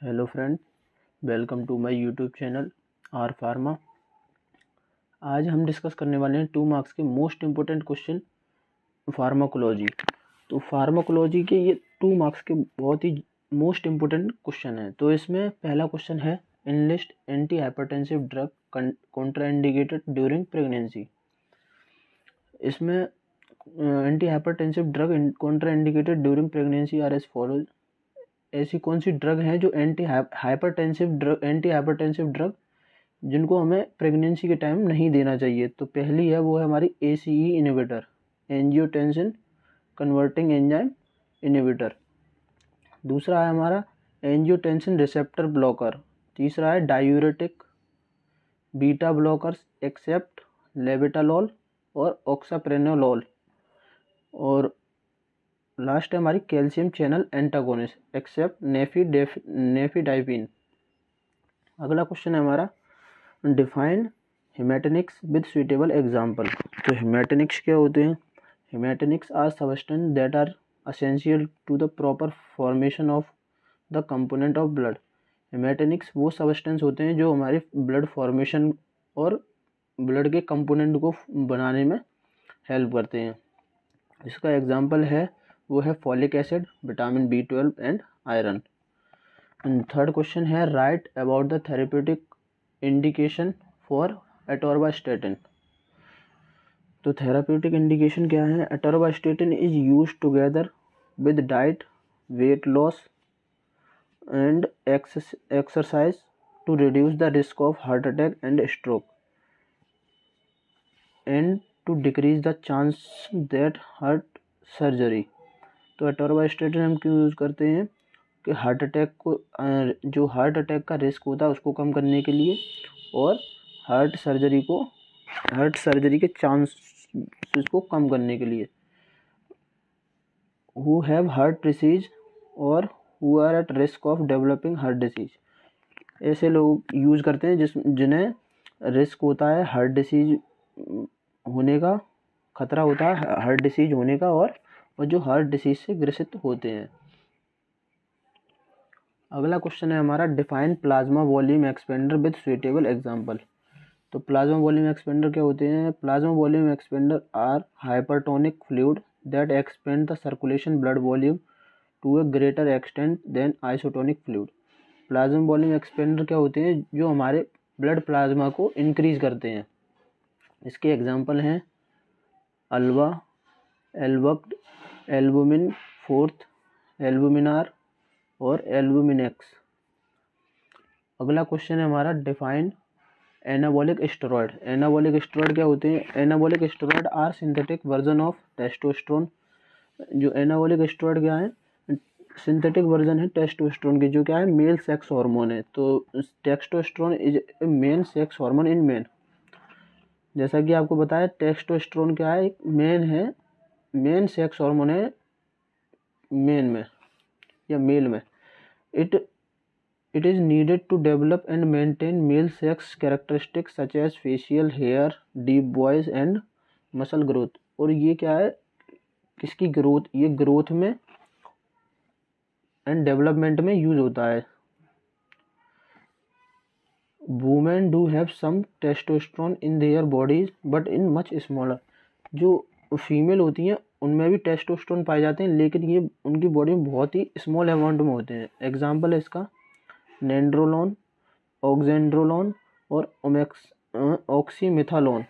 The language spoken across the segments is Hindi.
Hello friend, welcome to my YouTube channel R pharma. आज हम डिस्कस करने वाले हैं 2 मार्क्स के मोस्ट इम्पोर्टेंट क्वेश्चन फार्माकोलॉजी। तो फार्माकोलॉजी के ये 2 मार्क्स के बहुत ही मोस्ट इम्पोर्टेंट क्वेश्चन हैं। तो इसमें पहला क्वेश्चन है enlist anti hypertensive drug contraindicated during pregnancy. इसमें anti hypertensive drug contraindicated during pregnancy are as follows. ऐसी कौन सी ड्रग हैं जो एंटी हाइपरटेंसिव ड्रग जिनको हमें प्रेगनेंसी के टाइम नहीं देना चाहिए। तो पहली है वो है हमारी ACE inhibitor, angiotensin converting enzyme inhibitor. दूसरा है हमारा एंजियोटेंसिन रिसेप्टर ब्लॉकर। तीसरा है diuretic, beta blockers except labetalol और ऑक्साप्रेनोलॉल। और लास्ट है हमारी calcium channel antagonist except nifedipine. अगला क्वेश्चन है हमारा define haematinics with suitable example. तो हेमेटोनिक्स क्या होते हैं? Haematinics are substance that are essential to the proper formation of the component of blood. Haematinics वो सबस्टेंस होते हैं जो हमारे ब्लड फॉर्मेशन और ब्लड के कंपोनेंट को बनाने में हेल्प करते हैं। इसका एग्जाम्पल है वो है folic acid, vitamin B12 and iron. Third question है write about the therapeutic indication for atorvastatin. तो थेराप्यूटिक इंडिकेशन क्या है? Atorvastatin is used together with diet, weight loss and exercise to reduce the risk of heart attack and stroke and to decrease the chance that heart surgery. तो एटोर्वास्टेटिन हम क्यों यूज़ करते हैं? कि हार्ट अटैक को जो हार्ट अटैक का रिस्क होता है उसको कम करने के लिए और हार्ट सर्जरी के चांसेस को कम करने के लिए। हु हैव हार्ट डिसीज और who are at risk of developing heart disease, ऐसे लोग यूज़ करते हैं जिन्हें रिस्क होता है हार्ट डिसीज होने का, खतरा होता है हार्ट डिसीज होने का, और जो हार्ट डिसीज से ग्रसित होते हैं। अगला क्वेश्चन है हमारा define plasma volume expander with suitable example. तो प्लाज्मा वॉल्यूम एक्सपेंडर क्या होते हैं? Plasma volume expander are hypertonic fluid that expand the circulation blood volume to a greater extent then isotonic fluid. Plasma volume expander क्या होते हैं? जो हमारे ब्लड प्लाज्मा को इंक्रीज करते हैं। इसके एग्जाम्पल हैं अल्वा, एल्बक्ट, एल्बुमिन फोर्थ, एल्बुमिनार और एल्बुमिनेक्स। अगला क्वेश्चन है हमारा define anabolic steroid. Anabolic steroid क्या होते हैं? Anabolic steroid are synthetic version of testosterone. जो एनाबॉलिक स्टेरॉयड क्या है? सिंथेटिक वर्जन है टेस्टोस्टेरोन की, जो क्या है? मेल सेक्स हार्मोन है। तो testosterone is a main sex hormone in main. जैसा कि आपको बताया टेस्टोस्टेरोन क्या है? एक मेन सेक्स हार्मोन है मेन में या मेल में। It is needed to develop and maintain male sex characteristics such as facial hair, deep voice and muscle growth। और ये क्या है? किसकी ग्रोथ? ये ग्रोथ में एंड डेवलपमेंट में यूज होता है। Women do have some testosterone in their bodies but in much smaller. जो फीमेल होती हैं उनमें भी टेस्टोस्टेरोन पाए जाते हैं, लेकिन ये उनकी बॉडी में बहुत ही स्मॉल अमाउंट में होते हैं। एग्जाम्पल है इसका नेंड्रोलोन, ऑक्जेंड्रोलोन और ऑक्सीमिथालोन।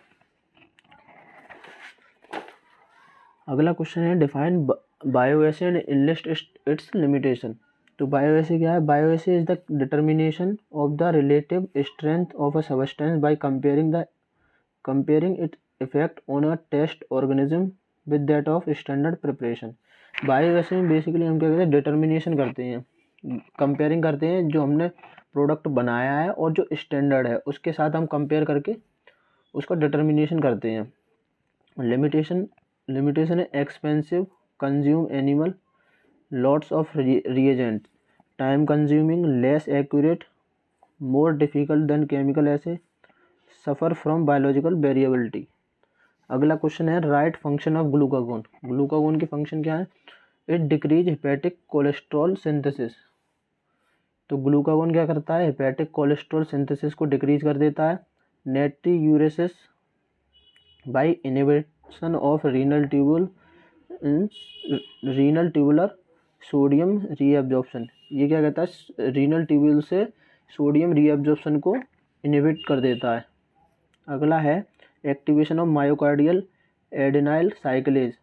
अगला क्वेश्चन है define bioassay and enlist its limitation. तो बायोएसे क्या है? Bioassay is the determination of the relative strength of a substance by comparing it effect on a test organism with that of standard preparation. Bioassay में बेसिकली हम क्या करते हैं? डिटर्मिनेशन करते हैं, कंपेयरिंग करते हैं जो हमने प्रोडक्ट बनाया है और जो स्टैंडर्ड है उसके साथ हम कंपेयर करके उसका डिटर्मिनेशन करते हैं। लिमिटेशन है expensive, consume animal, lots of reagent, time consuming, less accurate, more difficult than chemical assay, suffer from biological variability. अगला क्वेश्चन है write function of glucagon. Glucagon की फंक्शन क्या है? It decrease hepatic cholesterol synthesis. तो ग्लूकागोन क्या करता है, हेपेटिक कोलेस्ट्रॉल सिंथेसिस को डिक्रीज कर देता है। Natriuresis by inhibition of renal tubular sodium reabsorption. ये क्या कहता है, रीनल ट्यूब्यूल से सोडियम रीअब्जॉर्प्शन को इनहिबिट कर देता है। अगला है activation of myocardial adenyl cyclase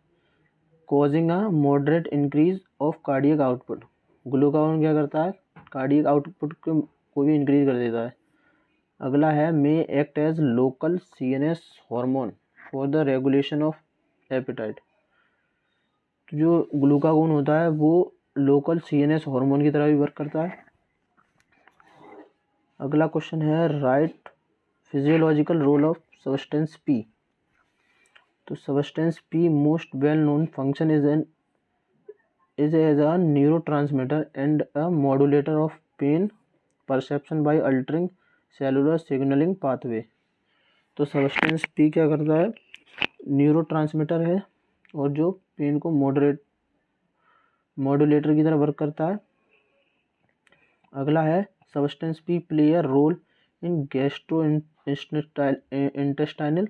causing a moderate increase of cardiac output. Glucagon क्या करता है, कार्डियक आउटपुट को भी इंक्रीज कर देता है। अगला है may act as local CNS hormone for the regulation of appetite. तो जो ग्लूकागोन होता है वो लोकल सीएनएस हार्मोन की तरह भी वर्क करता है। अगला क्वेश्चन है write physiological role of substance P. तो substance P most well known function is as a neurotransmitter and a modulator of pain perception by altering cellular signaling pathway। तो सब्सटेंस पी क्या करता है, न्यूरोट्रांसमीटर है और जो पेन को मॉड्यूलेटर की तरह वर्क करता है। अगला है substance P play a role in gastro intestinal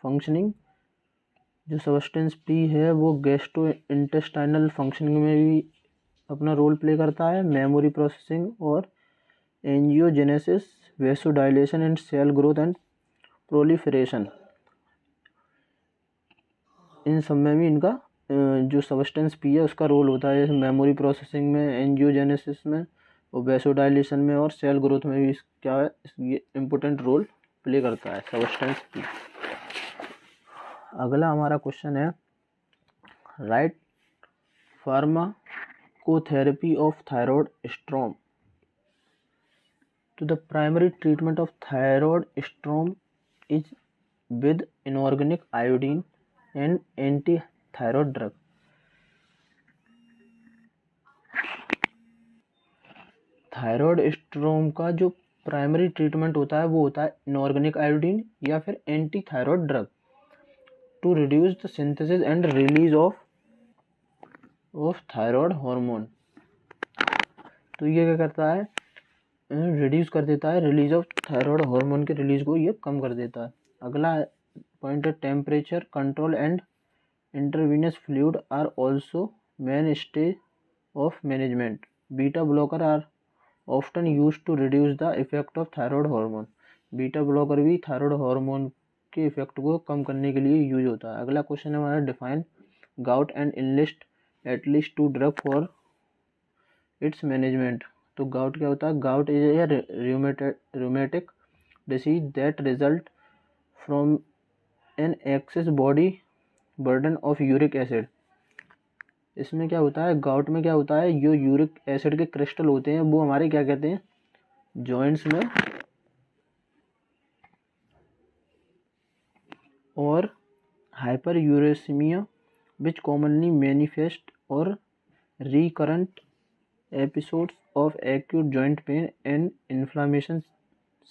functioning. जो सब्सटेंस पी है वो गैस्ट्रो इंटेस्टाइनल फंक्शनिंग में भी अपना रोल प्ले करता है। मेमोरी प्रोसेसिंग और angiogenesis, vasodilation and cell growth and proliferation, इन सब में भी इनका जो सब्सटेंस पी है उसका रोल होता है। जैसे मेमोरी प्रोसेसिंग में, एंजियोजेनेसिस में और वेसोडाइलेशन में और सेल ग्रोथ में भी क्या है, ये इम्पोर्टेंट रोल प्ले करता है सब्सटेंस पी। अगला हमारा क्वेश्चन है write pharmacotherapy of thyroid storm. तो the primary treatment of thyroid storm is with inorganic iodine and anti thyroid drug. Thyroid storm का जो प्राइमरी ट्रीटमेंट होता है वो होता है इनऑर्गेनिक आयोडीन या फिर anti thyroid drug to reduce the synthesis and release of thyroid hormone. तो ये क्या करता है, रिड्यूस कर देता है रिलीज ऑफ थायराइड हार्मोन के रिलीज को ये कम कर देता है। अगला पॉइंट है temperature control and intravenous fluid are also main stage of management. Beta blocker are often use to reduce the effect of thyroid hormone. Beta blocker भी थायराइड हार्मोन के इफेक्ट को कम करने के लिए यूज होता है। अगला क्वेश्चन है हमारा define gout and enlist at least 2 drug for its management. तो गाउट क्या होता है, gout is a rheumatic disease that result from an excess body burden of uric acid. इसमें क्या होता है, गाउट में क्या होता है, जो यूरिक एसिड के क्रिस्टल होते हैं वो हमारे क्या कहते हैं, जॉइंट्स में और hyperuricaemia which commonly manifest और recurrent episodes of acute joint pain and inflammation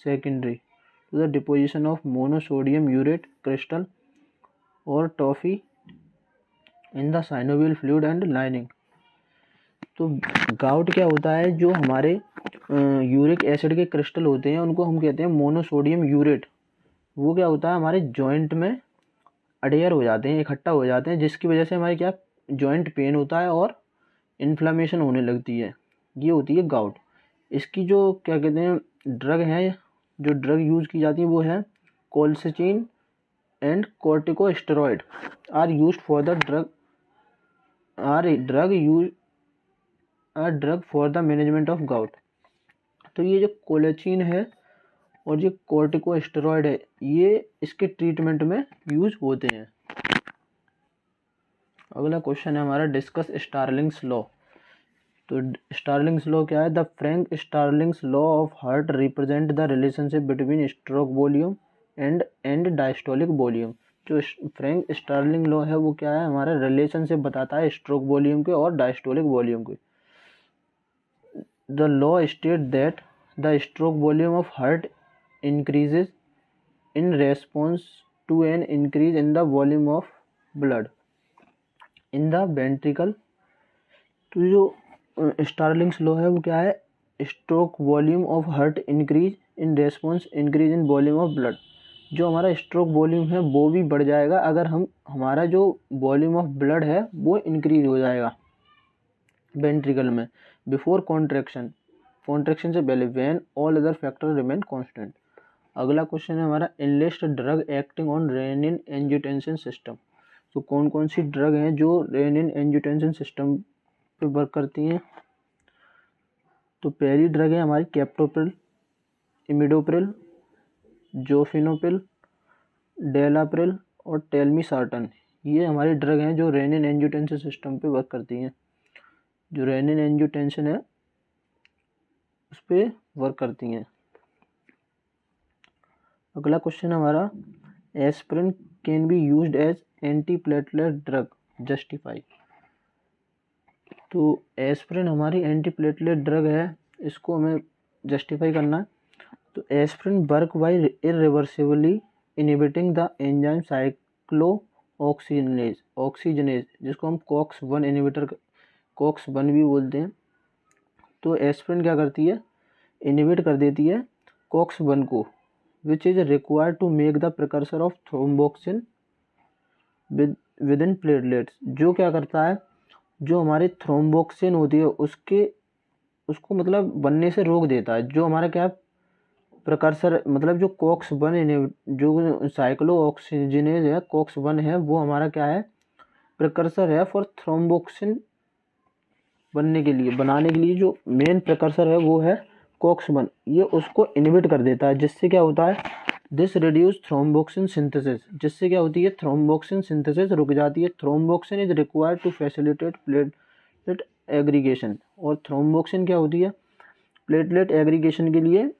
secondary to the deposition of monosodium urate crystal और tophi in the synovial fluid and lining. तो गाउट क्या होता है, जो हमारे यूरिक एसिड के क्रिस्टल होते हैं उनको हम कहते हैं मोनोसोडियम यूरेट। वो क्या होता है, हमारे जॉइंट में अडेयर हो जाते हैं, इकट्ठा हो जाते हैं, जिसकी वजह से हमारे क्या जॉइंट पेन होता है और इन्फ्लामेशन होने लगती है। ये होती है गाउट। इसकी जो क्या कहते हैं ड्रग हैं, जो ड्रग यूज़ की जाती है वो है colchicine and corticosteroid are used for the drug for the management of gout. तो ये जो कोलेचिन है और ये कॉर्टिकोस्टेरॉइड है ये इसके ट्रीटमेंट में यूज होते हैं। अगला क्वेश्चन है हमारा डिस्कस स्टार्लिंग्स लॉ। तो स्टार्लिंग्स लॉ क्या है, the Frank Starling's law of heart represent the relationship between stroke volume and diastolic volume. जो फ्रैंक स्टार्लिंग लॉ है वो क्या है, हमारा रिलेशनशिप बताता है स्ट्रोक वॉल्यूम के और डायस्टोलिक वॉल्यूम के। The law state that the stroke volume of heart increases in response to an increase in the volume of blood in the ventricle। तो जो स्टार्लिंग्स लॉ है वो क्या है, stroke volume of heart increase in response increase in volume of blood. जो हमारा स्ट्रोक वॉल्यूम है वो भी बढ़ जाएगा अगर हमारा जो वॉल्यूम ऑफ ब्लड है वो इंक्रीज हो जाएगा वेंट्रिकल में बिफोर कॉन्ट्रैक्शन से पहले when all other factor remain constant. अगला क्वेश्चन है हमारा enlist drug acting on renin angiotensin system. तो कौन कौन सी ड्रग हैं जो रेनिन एंजियोटेंसिन सिस्टम पे वर्क करती हैं। तो पहली ड्रग है हमारी कैप्टोप्रिल, इमिडोप्रिल, जोफिनोप्रिल, डेलाप्रिल और टेलमिसार्टन। ये हमारी ड्रग हैं जो रेनिन एंजियोटेंसिन सिस्टम पे वर्क करती हैं, जो रेनिन एंजियोटेंसिन है उस पर वर्क करती हैं। अगला क्वेश्चन हमारा aspirin can be used as anti platelet drug, justify. तो एस्पिरिन हमारी एंटी प्लेटलेट ड्रग है, इसको हमें जस्टिफाई करना है। तो aspirin work by irreversibly inhibiting the enzyme cyclooxygenase जिसको हम कॉक्स-1 इनहिबिटर कॉक्स-1 भी बोलते हैं। तो एस्पिरिन क्या करती है, इनहिबिट कर देती है कॉक्स-1 को, which is required to make the precursor of thromboxane within platelets. जो क्या करता है, जो हमारे थ्रोम्बोक्सिन होती है उसको मतलब बनने से रोक देता है। जो हमारा क्या प्रिकर्सर मतलब जो कॉक्स-1 जो साइक्लोऑक्सीजनेज है कॉक्स-1 है वो हमारा क्या है, प्रिकर्सर है फॉर थ्रोम्बोक्सिन बनाने के लिए जो मेन प्रिकर्सर है वो है कॉक्स-1। ये उसको इनहिबिट कर देता है, जिससे क्या होता है, दिस रिड्यूस थ्रोम्बोक्सिन सिंथेसिस, जिससे क्या होती है थ्रोम्बोक्सिन सिंथेसिस रुक जाती है। Thromboxane is required to facilitate platelet aggregation, और थ्रोम्बोक्सिन क्या होती है, प्लेटलेट एग्रीगेशन के लिए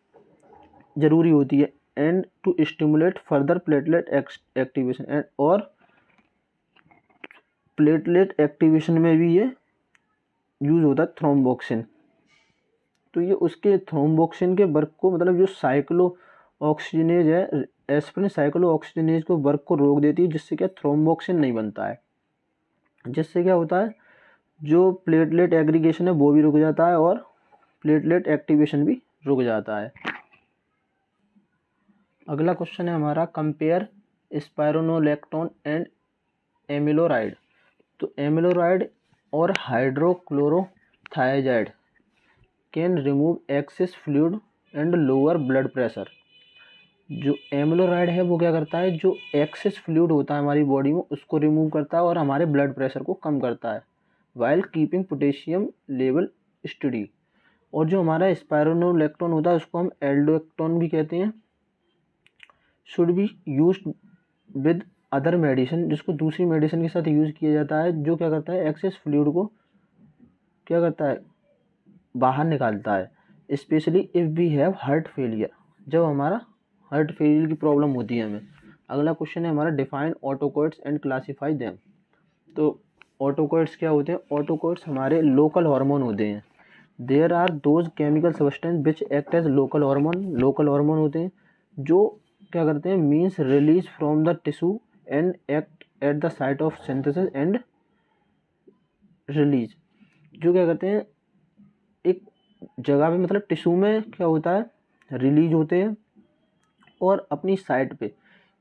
ज़रूरी होती है, and to stimulate further platelet activation, और प्लेटलेट एक्टिवेशन में भी ये यूज़ होता है थ्रोम्बोक्सिन। तो ये उसके थ्रोम्बोक्सिन के वर्क को मतलब जो साइक्लोऑक्सीजनेज है, एस्पिरिन साइक्लोऑक्सीजनेज को वर्क को रोक देती है, जिससे क्या थ्रोम्बोक्सिन नहीं बनता है, जिससे क्या होता है जो प्लेटलेट एग्रीगेशन है वो भी रुक जाता है और प्लेटलेट एक्टिवेशन भी रुक जाता है। अगला क्वेश्चन है हमारा कंपेयर स्पाइरोनोलेक्टोन एंड एमिलोराइड। तो एमिलोराइड और hydrochlorothiazide can remove excess fluid and lower blood pressure. जो एमिलोराइड है वो क्या करता है, जो एक्सेस फ्लूइड होता है हमारी बॉडी में उसको रिमूव करता है और हमारे ब्लड प्रेशर को कम करता है, while keeping potassium level study. और जो हमारा स्पाइरोनोलेक्टोन होता है उसको हम एल्डोस्टेरोन भी कहते हैं, should be used with other medicine, जिसको दूसरी मेडिसिन के साथ यूज़ किया जाता है, जो क्या करता है एक्सेस फ्लूइड को क्या करता है, बाहर निकालता है, specially if we have heart failure, जब हमारा हार्ट फेलियर की प्रॉब्लम होती है हमें। अगला क्वेश्चन है हमारा डिफाइन ऑटोकॉइड्स एंड क्लासीफाई देम। तो ऑटोकॉइड्स क्या होते हैं, ऑटोकॉइड्स हमारे लोकल हार्मोन होते हैं। There are those chemical substance which act as local hormone होते हैं जो क्या करते हैं, means release from the tissue and act at the site of synthesis and release. जो क्या करते हैं एक जगह पे मतलब टिश्यू में क्या होता है रिलीज होते हैं, और अपनी साइट पे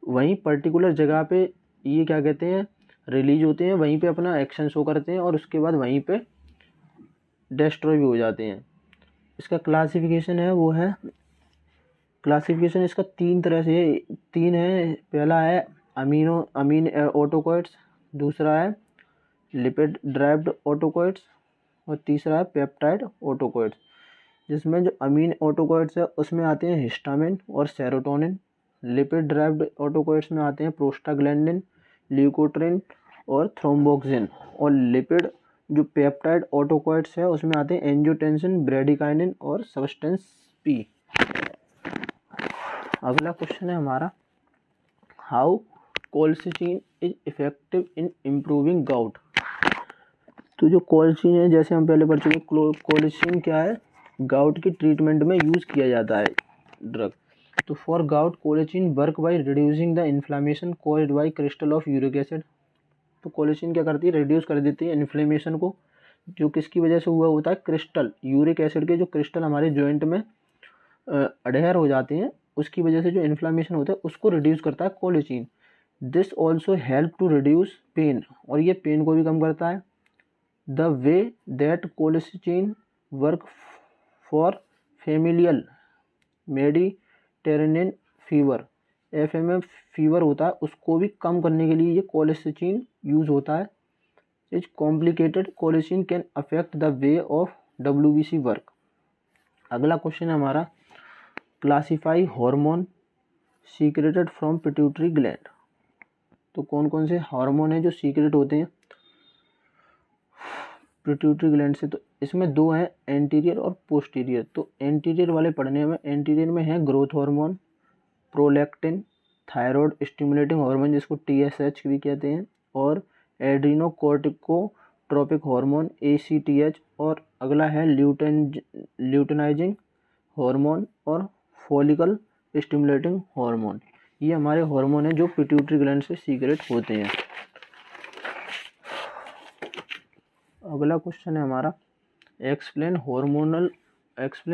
वहीं पर्टिकुलर जगह पे ये क्या कहते हैं रिलीज होते हैं, वहीं पे अपना एक्शन शो करते हैं और उसके बाद वहीं पे डिस्ट्रॉय भी हो जाते हैं। इसका क्लासिफिकेशन है वो है, क्लासिफिकेशन इसका तीन है। पहला है अमीन ऑटोकॉइड्स, दूसरा है लिपिड ड्राइव्ड ऑटोकॉइड्स और तीसरा है पेप्टाइड ऑटोकॉइड्स। जिसमें जो अमीन ऑटोकॉइड्स है उसमें आते हैं हिस्टामिन और सेरोटोनिन, लिपिड ड्राइव्ड ऑटोकॉइड्स में आते हैं प्रोस्टाग्लैंडिन, ल्यूकोट्रिन और थ्रोम्बोक्सिन, और लिपिड जो पेप्टाइड ऑटोकॉइड्स है उसमें आते हैं एंजियोटेंसिन, ब्रेडिकाइनिन और सब्सटेंस पी। अगला क्वेश्चन है हमारा how colchicine is effective in improving gout. तो जो कोलचिसिन है जैसे हम पहले पढ़ चुके, कोलचिसिन क्या है, गाउट की ट्रीटमेंट में यूज़ किया जाता है ड्रग। तो for gout colchicine work by reducing the inflammation caused by crystal of uric acid. तो कोलचिसिन क्या करती है, रिड्यूस कर देती है इन्फ्लेमेशन को जो किसकी वजह से हुआ होता है, क्रिस्टल, यूरिक एसिड के जो क्रिस्टल हमारे जॉइंट में अडेयर हो जाते हैं, उसकी वजह से जो इन्फ्लामेशन होता है उसको रिड्यूस करता है colchicine. This also help to reduce pain, और ये पेन को भी कम करता है। The way that colchicine work for familial Mediterranean fever, FMM fever होता है, उसको भी कम करने के लिए ये कोलेचिन यूज होता है। Is complicated colchicine can affect the way of WBC work. अगला क्वेश्चन है हमारा, classify hormone secreted from pituitary gland. तो कौन कौन से हार्मोन है जो सीक्रेट होते हैं पिट्यूटरी ग्लैंड से? तो इसमें दो हैं, एंटीरियर और पोस्टीरियर। तो एंटीरियर वाले पढ़ने में, एंटीरियर में है growth hormone, prolactin, thyroid stimulating hormone जिसको TSH भी कहते हैं, और एड्रीनोकोर्टिकोट्रोपिक हार्मोन ACTH, और अगला है ल्यूटेनाइजिंग हार्मोन और फॉलिकल स्टिमुलेटिंग हार्मोन। ये हमारे हार्मोन हैं जो पिट्यूटरी ग्लैंड से सीक्रेट होते हैं। अगला क्वेश्चन है हमारा, explain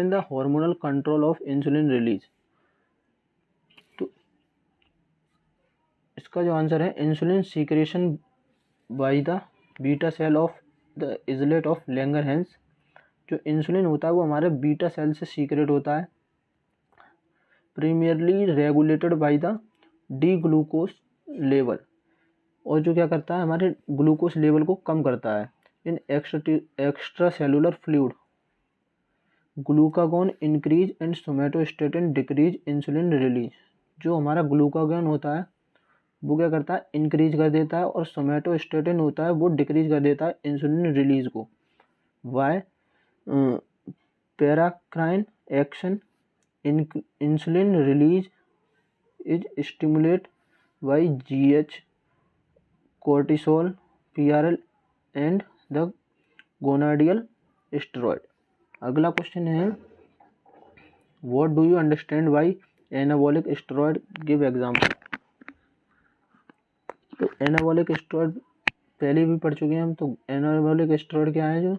the hormonal control of insulin release. तो इसका जो आंसर है, insulin secretion by the beta cell of the islet of Langerhans. जो इंसुलिन होता है वो हमारे बीटा सेल से सीक्रेट होता है। Primarily regulated by the D glucose level, और जो क्या करता है, हमारे ग्लूकोज लेवल को कम करता है। In extracellular fluid glucagon increase and somatostatin decrease insulin release. जो हमारा ग्लूकागोन होता है वो क्या करता है, इंक्रीज कर देता है, और सोमेटोस्टेटिन होता है वो डिक्रीज कर देता है इंसुलिन रिलीज को। By paracrine action insulin release is stimulate by GH, cortisol, PRL and the gonadal steroid. अगला क्वेश्चन है, what do you understand by anabolic steroid, give example. तो एनाबॉलिक स्टेरॉयड पहले भी पढ़ चुके हैं हम। तो एनाबॉलिक स्टेरॉयड क्या है, जो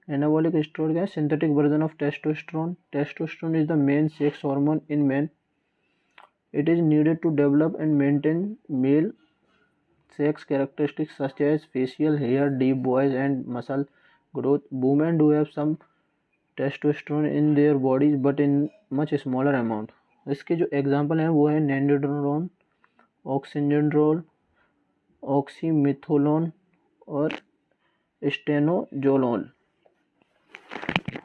एनाबॉलिक स्टेरॉयड क्या है, synthetic version of testosterone. Testosterone is the main sex hormone in man. It is needed to develop and maintain male sex characteristics such as facial hair, deep voice and muscle growth. Women do have some testosterone in their bodies but in much smaller amount. इसके जो एग्जांपल हैं वो है नैंडोड्रोन, ऑक्सीजनड्रोल, ऑक्सीमिथोलोन और स्टेनोजोलोल।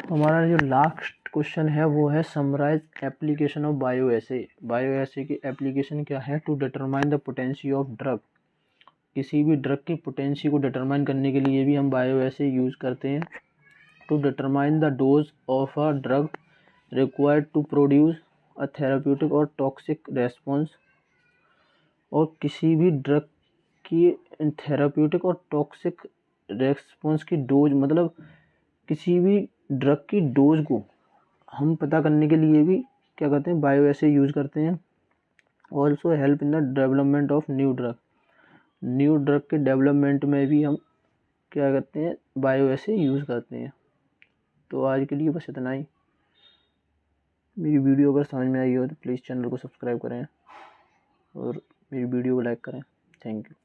हमारा जो लास्ट क्वेश्चन है वो है, summarise application of bioassay. Bioassay की एप्लीकेशन क्या है? To determine the potency of drug. किसी भी ड्रग की पोटेंसी को डिटरमाइन करने के लिए भी हम बायोएसे यूज़ करते हैं। To determine the dose of a drug required to produce a therapeutic और टॉक्सिक रेस्पॉन्स। और किसी भी ड्रग की थेराप्यूटिक और टॉक्सिक रेस्पॉन्स की डोज, मतलब किसी भी ड्रग की डोज को हम पता करने के लिए भी क्या करते हैं, बायोएसे यूज़ करते हैं। Also help in the development of new drug. New drug के डेवलपमेंट में भी हम क्या करते हैं, बायोएसे यूज़ करते हैं। तो आज के लिए बस इतना ही। मेरी वीडियो अगर समझ में आई हो तो प्लीज़ चैनल को सब्सक्राइब करें और मेरी वीडियो को लाइक करें। Thank you.